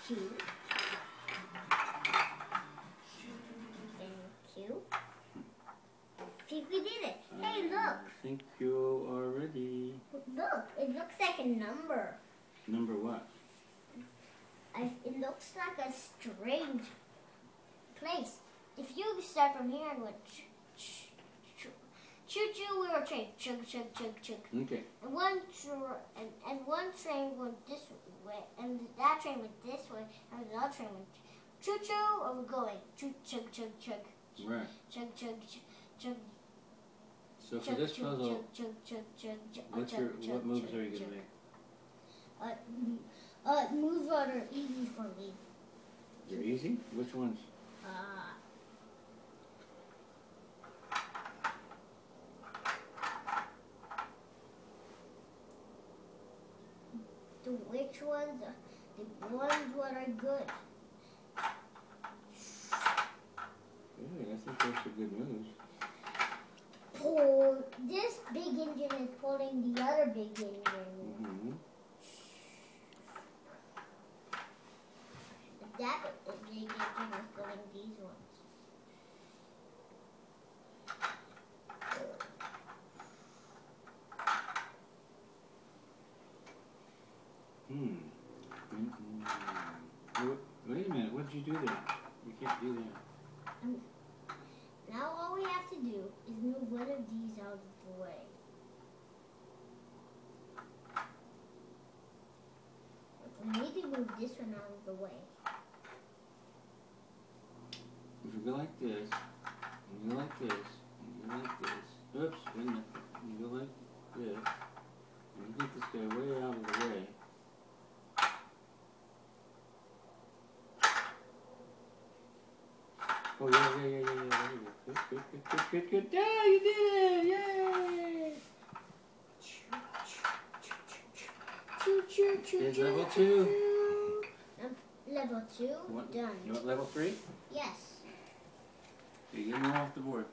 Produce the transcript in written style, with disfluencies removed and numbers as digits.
2. Thank you. I think we did it. Hey, look. I think you are ready. Look, it looks like a number. Number what? It looks like a strange place. If you start from here and went choo-choo, we were train. Chug, chug, chug, chug. Okay. And one train went this way, and that train went this way, and another train went choo-choo, or we're going choo, chug, chug, chug. Right. Chug, chug, chug. So for this puzzle, what moves are you going to make? Moves that are easy for me. They're easy? Which ones? Which ones are the ones that are good? Good, I think those are good moves. This big engine is pulling the other big engine. Mm-hmm. That big engine is pulling these ones. Wait a minute, what did you do there? You can't do that. Now all we have to do is move one of these out of the way. We need to move this one out of the way. If you go like this, and you go like this, and you go like this, oops, wait a minute, you go like this, and you get this guy way out of the way. Oh, yeah, there you go. Good. Yeah, you did it! Yay! Here's level 2. Level 2, done. You want level 3? Yes. Okay, get more off the board.